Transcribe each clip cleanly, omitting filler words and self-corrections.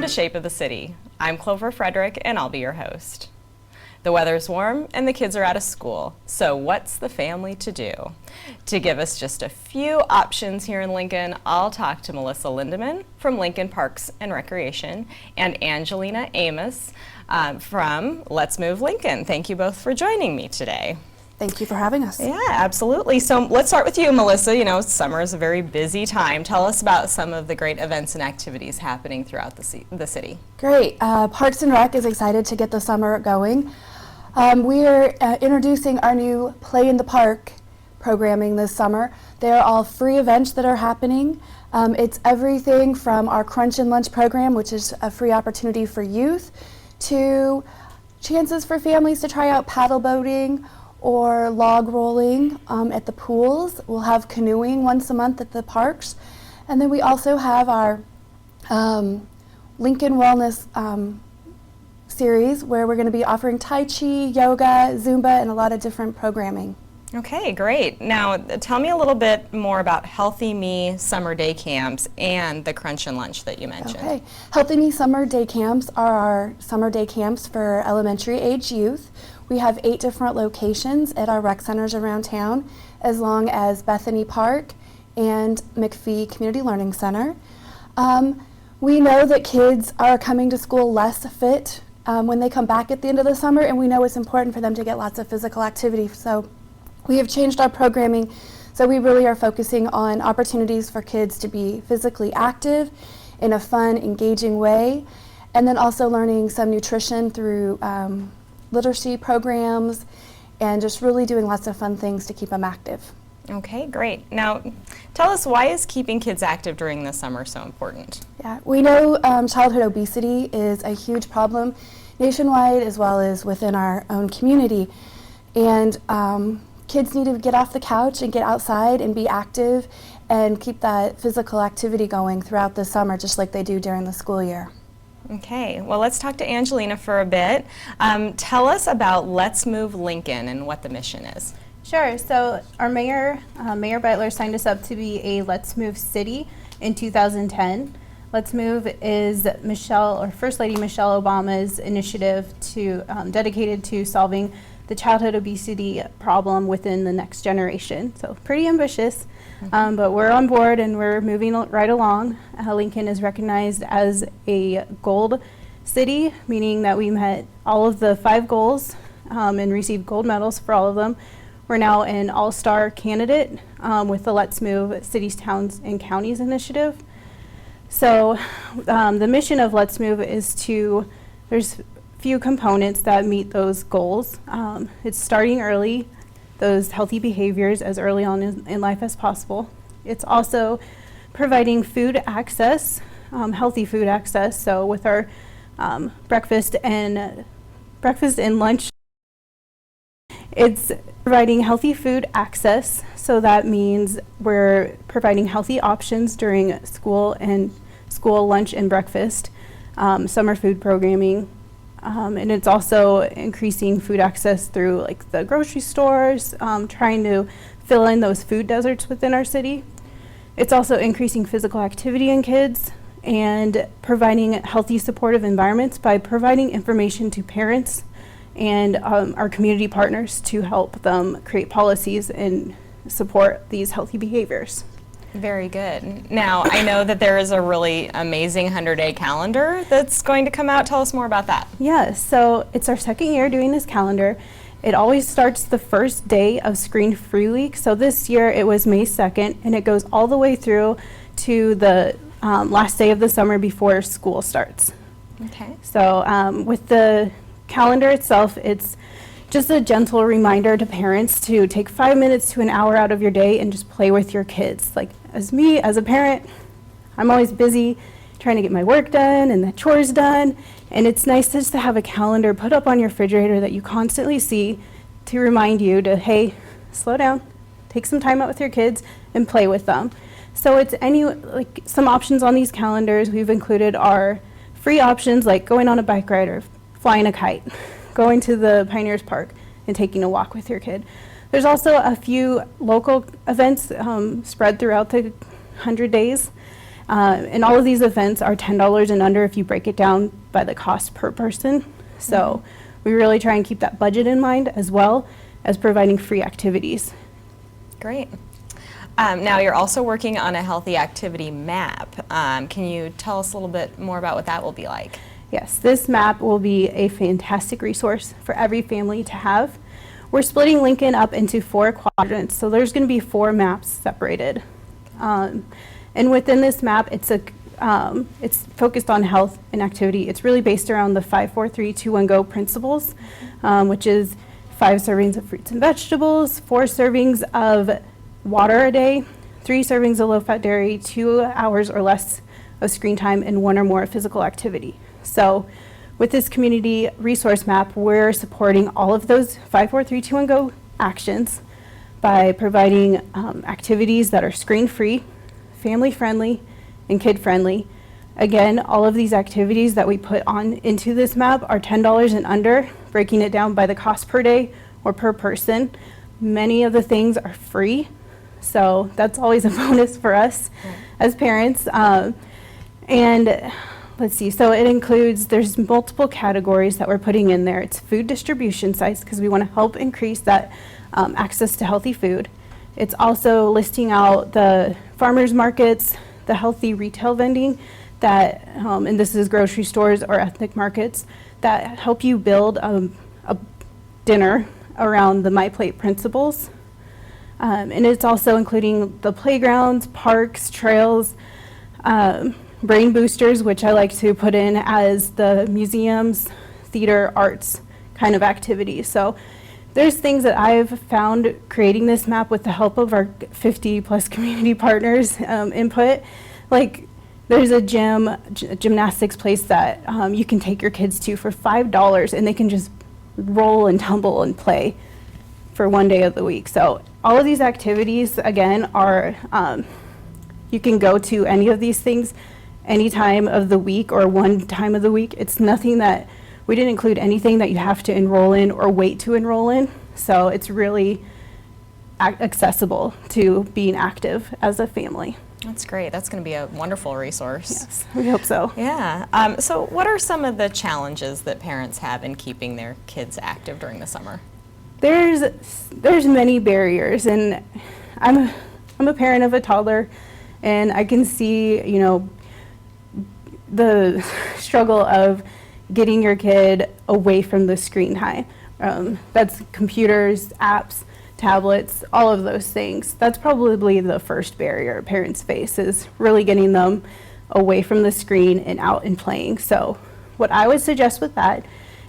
the shape of the city. I'm Clover Frederick, and I'll be your host. The weather's warm and the kids are out of school, so what's the family to do? To give us just a few options here in Lincoln, I'll talk to Melissa Lindeman from Lincoln Parks and Recreation and Angelina Amos from Let's Move Lincoln. Thank you both for joining me today. Thank you for having us. Yeah, absolutely. So let's start with you, Melissa. You know, summer is a very busy time. Tell us about some of the great events and activities happening throughout the city. Great. Parks and Rec is excited to get the summer going. We are introducing our new Play in the Park programming this summer. They are all free events that are happening. It's everything from our Crunch and Lunch program, which is a free opportunity for youth, to chances for families to try out paddle boating or log rolling at the pools. We'll have canoeing once a month at the parks. And then we also have our Lincoln Wellness series where we're going to be offering Tai Chi, yoga, Zumba, and a lot of different programming. Okay, great. Now, tell me a little bit more about Healthy Me summer day camps and the Crunch and Lunch that you mentioned. Okay. Healthy Me summer day camps are our summer day camps for elementary age youth. We have 8 different locations at our rec centers around town, as long as Bethany Park and McPhee Community Learning Center. We know that kids are coming to school less fit when they come back at the end of the summer, and we know it's important for them to get lots of physical activity. So we have changed our programming, so we really are focusing on opportunities for kids to be physically active in a fun, engaging way, and then also learning some nutrition through literacy programs and just really doing lots of fun things to keep them active. Okay, great. Now, tell us, why is keeping kids active during the summer so important? Yeah, we know childhood obesity is a huge problem nationwide as well as within our own community. And kids need to get off the couch and get outside and be active and keep that physical activity going throughout the summer, just like they do during the school year. Okay, well, let's talk to Angelina for a bit. Tell us about Let's Move Lincoln and what the mission is. Sure. So our mayor, Mayor Beitler, signed us up to be a Let's Move city in 2010. Let's Move is First Lady Michelle Obama's initiative dedicated to solving the childhood obesity problem within the next generation. So pretty ambitious, but we're on board and we're moving right along. Lincoln is recognized as a gold city, meaning that we met all of the 5 goals and received gold medals for all of them. We're now an all-star candidate with the Let's Move Cities, Towns, and Counties initiative. So the mission of Let's Move is there's few components that meet those goals. It's starting early, those healthy behaviors as early on in life as possible. It's also providing food access, healthy food access. So with our breakfast and lunch, it's providing healthy food access. So that means we're providing healthy options during school lunch and breakfast, summer food programming. And it's also increasing food access through like the grocery stores, trying to fill in those food deserts within our city. It's also increasing physical activity in kids and providing healthy supportive environments by providing information to parents and our community partners to help them create policies and support these healthy behaviors. Very good. Now, I know that there is a really amazing 100-day calendar that's going to come out. Tell us more about that. Yeah, so it's our 2nd year doing this calendar. It always starts the first day of Screen-Free Week. So this year it was May 2nd, and it goes all the way through to the last day of the summer before school starts. Okay. So with the calendar itself, it's just a gentle reminder to parents to take 5 minutes to an hour out of your day and just play with your kids. Like as a parent, I'm always busy trying to get my work done and the chores done. And it's nice just to have a calendar put up on your refrigerator that you constantly see to remind you to, hey, slow down, take some time out with your kids and play with them. So it's some options on these calendars. We've included our free options like going on a bike ride or flying a kite, going to the Pioneers Park and taking a walk with your kid. There's also a few local events spread throughout the 100 days. And all of these events are $10 and under if you break it down by the cost per person. So we really try and keep that budget in mind as well as providing free activities. Great. Now you're also working on a healthy activity map. Can you tell us a little bit more about what that will be like? Yes, this map will be a fantastic resource for every family to have. We're splitting Lincoln up into 4 quadrants, so there's going to be 4 maps separated. And within this map, it's focused on health and activity. It's really based around the 5-4-3-2-1-GO principles, which is 5 servings of fruits and vegetables, 4 servings of water a day, 3 servings of low-fat dairy, 2 hours or less of screen time, and 1 or more physical activity. So with this community resource map, we're supporting all of those 5-4-3-2-1-GO actions by providing activities that are screen-free, family-friendly, and kid-friendly. Again, all of these activities that we put on into this map are $10 and under, breaking it down by the cost per day or per person. Many of the things are free, so that's always a bonus for us as parents. And let's see, so it includes, there's multiple categories that we're putting in there. It's food distribution sites because we want to help increase that access to healthy food. It's also listing out the farmers markets, the healthy retail vending that, and this is grocery stores or ethnic markets, that help you build a dinner around the My Plate principles. And it's also including the playgrounds, parks, trails, brain boosters, which I like to put in as the museums, theater, arts kind of activities. So there's things that I've found creating this map with the help of our 50 plus community partners input. Like there's a gymnastics place that you can take your kids to for $5 and they can just roll and tumble and play for 1 day of the week. So all of these activities, again, are, you can go to any of these things any time of the week or one time of the week. It's nothing that, we didn't include anything that you have to enroll in or wait to enroll in. So it's really accessible to being active as a family. That's great. That's going to be a wonderful resource. Yes, we hope so. Yeah. So what are some of the challenges that parents have in keeping their kids active during the summer? There's many barriers, and I'm a parent of a toddler, and I can see, you know, the struggle of getting your kid away from the screen time. That's computers, apps, tablets, all of those things. That's probably the first barrier parents face, is really getting them away from the screen and out and playing. So what I would suggest with that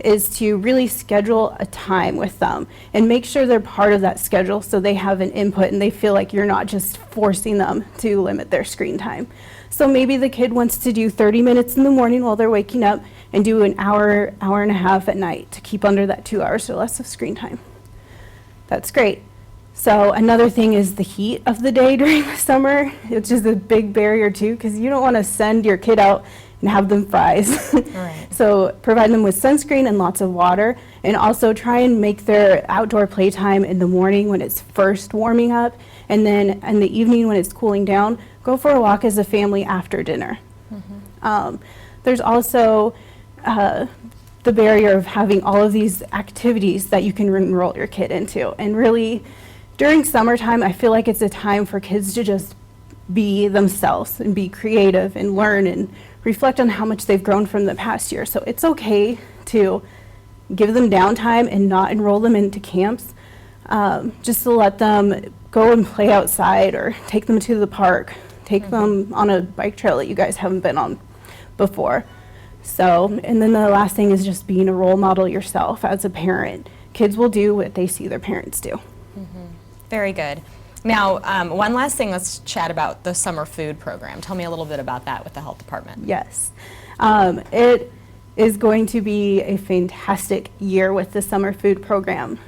is to really schedule a time with them and make sure they're part of that schedule so they have an input and they feel like you're not just forcing them to limit their screen time. So maybe the kid wants to do 30 minutes in the morning while they're waking up and do an hour, hour and a half at night to keep under that 2 hours or less of screen time. That's great. So another thing is the heat of the day during the summer, which is a big barrier too, because you don't want to send your kid out and have them fries. Right. So provide them with sunscreen and lots of water, and also try and make their outdoor playtime in the morning when it's first warming up, and then in the evening when it's cooling down, go for a walk as a family after dinner. Mm-hmm. There's also the barrier of having all of these activities that you can enroll your kid into. And really, during summertime, I feel like it's a time for kids to just be themselves and be creative and learn and reflect on how much they've grown from the past year. So it's okay to give them downtime and not enroll them into camps, just to let them go and play outside or take them to the park, take them on a bike trail that you guys haven't been on before. So, and then the last thing is just being a role model yourself as a parent. Kids will do what they see their parents do. Mm-hmm. Very good. Now, one last thing, let's chat about the summer food program. Tell me a little bit about that with the health department. Yes. It is going to be a fantastic year with the summer food program.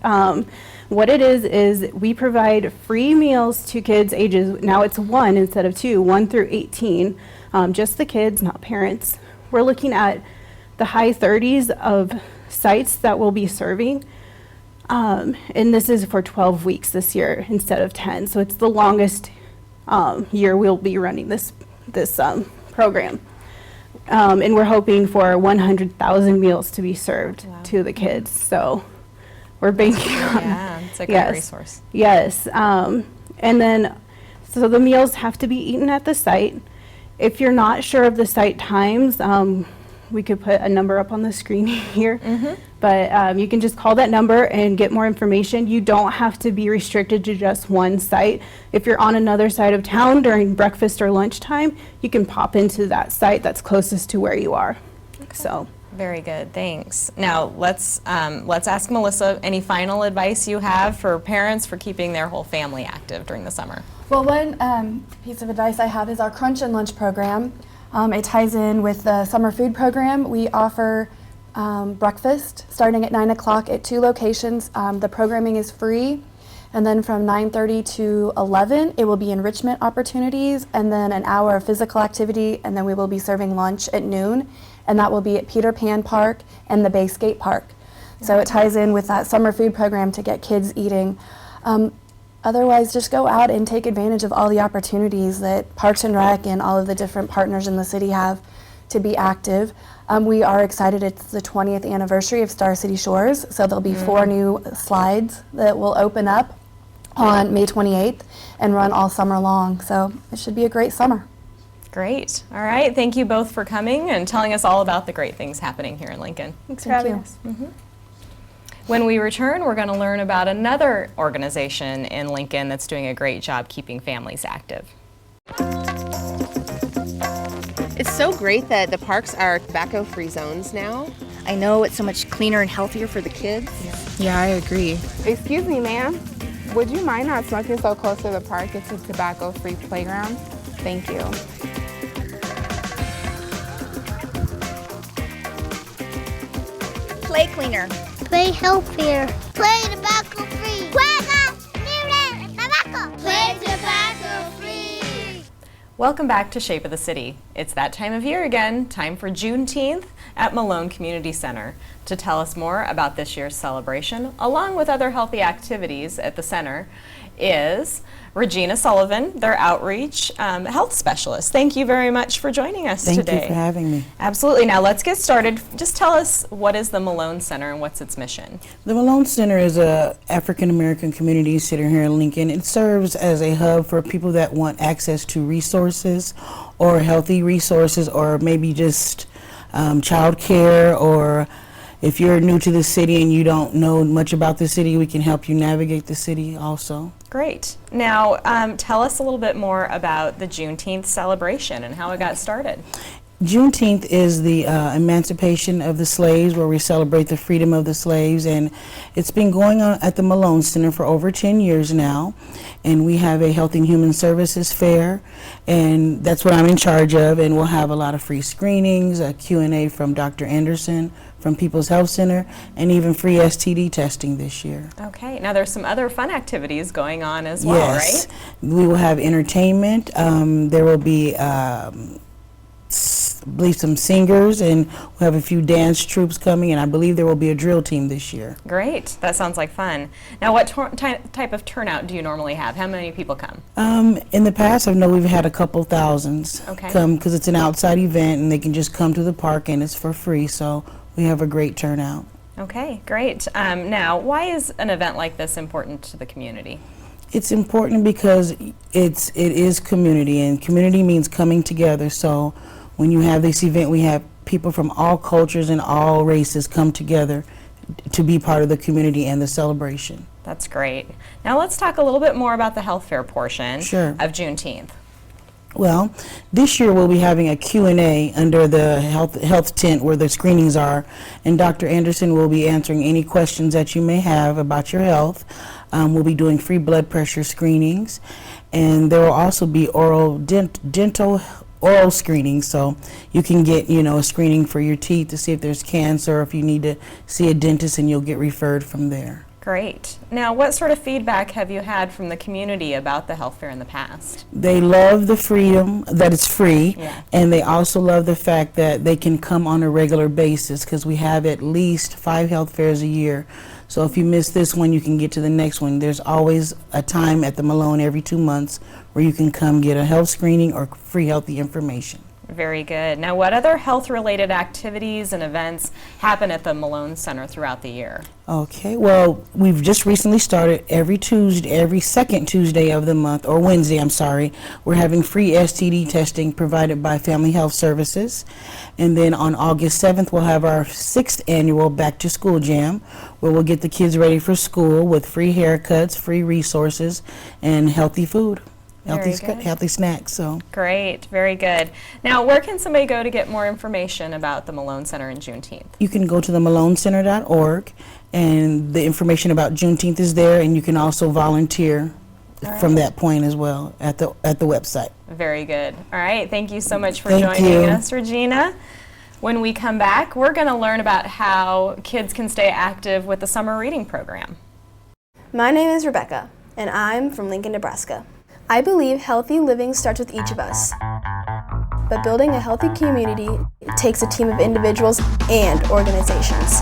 What it is we provide free meals to kids ages, now it's 1 instead of 2, 1 through 18, just the kids, not parents. We're looking at the high 30s of sites that we'll be serving. And this is for 12 weeks this year instead of 10. So it's the longest year we'll be running this this program. And we're hoping for 100,000 meals to be served to the kids. So we're banking on. Yeah, it's a great resource. Yes. And then, so the meals have to be eaten at the site. If you're not sure of the site times, we could put a number up on the screen here. But you can just call that number and get more information. You don't have to be restricted to just one site. If you're on another side of town during breakfast or lunchtime, you can pop into that site that's closest to where you are. So. Very good, thanks. Now let's ask Melissa, any final advice you have for parents for keeping their whole family active during the summer? Well, one piece of advice I have is our Crunch and Lunch program. It ties in with the summer food program. We offer breakfast starting at 9 o'clock at 2 locations. The programming is free. And then from 9:30 to 11, it will be enrichment opportunities, and then an hour of physical activity, and then we will be serving lunch at noon, and that will be at Peter Pan Park and the Bay Skate Park. So it ties in with that summer food program to get kids eating. Otherwise, just go out and take advantage of all the opportunities that Parks and Rec and all of the different partners in the city have to be active. We are excited, it's the 20th anniversary of Star City Shores, so there'll be 4 new slides that will open up on May 28th and run all summer long. So it should be a great summer. Great. All right. Thank you both for coming and telling us all about the great things happening here in Lincoln. Thanks for having us. When we return, we're going to learn about another organization in Lincoln that's doing a great job keeping families active. It's so great that the parks are tobacco-free zones now. I know it's so much cleaner and healthier for the kids. Yeah, I agree. Excuse me, ma'am. Would you mind not smoking so close to the park? It's a tobacco-free playground. Thank you. Play cleaner. Play healthier. Play tobacco-free. Juega libre tobacco. Play tobacco-free. Welcome back to Shape of the City. It's that time of year again, time for Juneteenth at Malone Community Center. To tell us more about this year's celebration, along with other healthy activities at the center, is Regina Sullivan, their outreach health specialist. Thank you very much for joining us today. Thank you for having me. Absolutely. Now let's get started. Just tell us, what is the Malone Center and what's its mission? The Malone Center is a African American community center here in Lincoln. It serves as a hub for people that want access to resources or healthy resources, or maybe just child care, or if you're new to the city and you don't know much about the city, we can help you navigate the city also. Great. Now, tell us a little bit more about the Juneteenth celebration and how it got started. Juneteenth is the emancipation of the slaves, where we celebrate the freedom of the slaves, and it's been going on at the Malone Center for over 10 years now. And we have a Health and Human Services fair, and that's what I'm in charge of, and we'll have a lot of free screenings, a Q&A from Dr. Anderson from People's Health Center, and even free STD testing this year. Okay. Now there's some other fun activities going on as well, Yes. right? We will have entertainment. There will be I believe some singers, and we'll have a few dance troupes coming, and I believe there will be a drill team this year. Great. That sounds like fun. Now, what type of turnout do you normally have? How many people come? In the past, I know we've had a couple thousands Okay. come, because it's an outside event and they can just come to the park and it's for free, so we have a great turnout. Okay, great. Now, why is an event like this important to the community? It's important because it is community, and community means coming together. So when you have this event, we have people from all cultures and all races come together to be part of the community and the celebration. That's great. Now let's talk a little bit more about the health fair portion of Juneteenth. Well, this year we'll be having a Q&A under the health tent where the screenings are, and Dr. Anderson will be answering any questions that you may have about your health. We'll be doing free blood pressure screenings, and there will also be dental screening, so you can get, a screening for your teeth to see if there's cancer, or if you need to see a dentist, and you'll get referred from there. Great. Now, what sort of feedback have you had from the community about the health fair in the past? They love the freedom that it's free, Yeah. and they also love the fact that they can come on a regular basis, because we have at least 5 health fairs a year. So if you miss this one, you can get to the next one. There's always a time at the Malone every 2 months where you can come get a health screening or free healthy information. Very good. Now, what other health-related activities and events happen at the Malone Center throughout the year? Okay, well, we've just recently started every second Tuesday of the month, or Wednesday, I'm sorry, we're having free STD testing provided by Family Health Services. And then on August 7th, we'll have our 6th annual Back to School Jam, where we'll get the kids ready for school with free haircuts, free resources, and healthy food. Healthy snacks. So great, very good. Now, where can somebody go to get more information about the Malone Center and Juneteenth? You can go to the maloncenter.org, and the information about Juneteenth is there, and you can also volunteer from that point as well at the website. Very good. All right, thank you so much for Thank joining you. us, Regina. When we come back, we're going to learn about how kids can stay active with the summer reading program. My name is Rebecca, and I'm from Lincoln, Nebraska. I believe healthy living starts with each of us. But building a healthy community takes a team of individuals and organizations.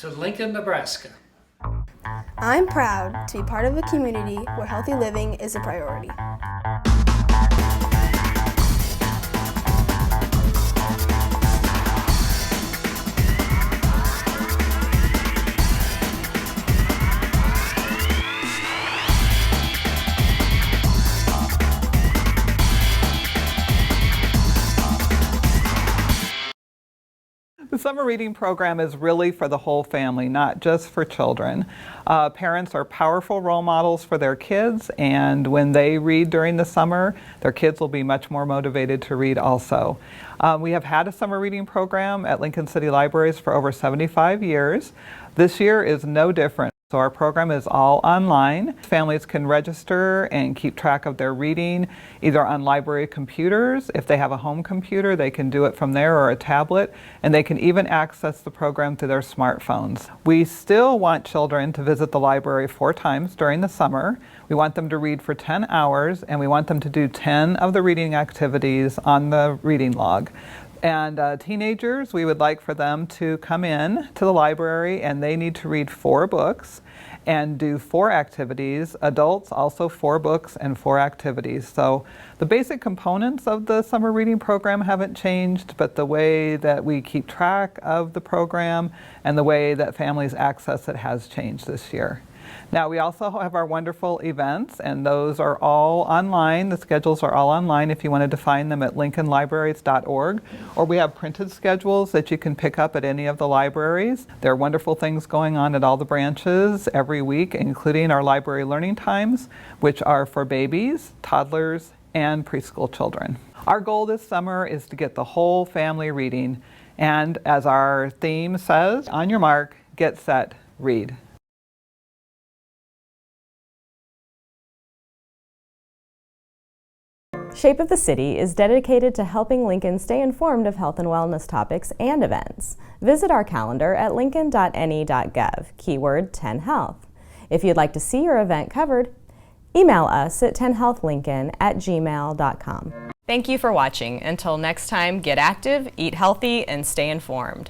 to Lincoln, Nebraska. I'm proud to be part of a community where healthy living is a priority. The summer reading program is really for the whole family, not just for children. Parents are powerful role models for their kids, and when they read during the summer, their kids will be much more motivated to read also. We have had a summer reading program at Lincoln City Libraries for over 75 years. This year is no different. So our program is all online. Families can register and keep track of their reading either on library computers. If they have a home computer, they can do it from there, or a tablet, and they can even access the program through their smartphones. We still want children to visit the library 4 times during the summer. We want them to read for 10 hours, and we want them to do 10 of the reading activities on the reading log. And teenagers, we would like for them to come in to the library, and they need to read 4 books. and do 4 activities. Adults also 4 books and 4 activities. So the basic components of the summer reading program haven't changed, but the way that we keep track of the program and the way that families access it has changed this year. Now, we also have our wonderful events, and those are all online. The schedules are all online if you wanted to find them at lincolnlibraries.org, or we have printed schedules that you can pick up at any of the libraries. There are wonderful things going on at all the branches every week, including our library learning times, which are for babies, toddlers, and preschool children. Our goal this summer is to get the whole family reading, and as our theme says, on your mark, get set, read. Shape of the City is dedicated to helping Lincoln stay informed of health and wellness topics and events. Visit our calendar at lincoln.ne.gov, keyword 10health. If you'd like to see your event covered, email us at 10healthlincoln@gmail.com. Thank you for watching. Until next time, get active, eat healthy, and stay informed.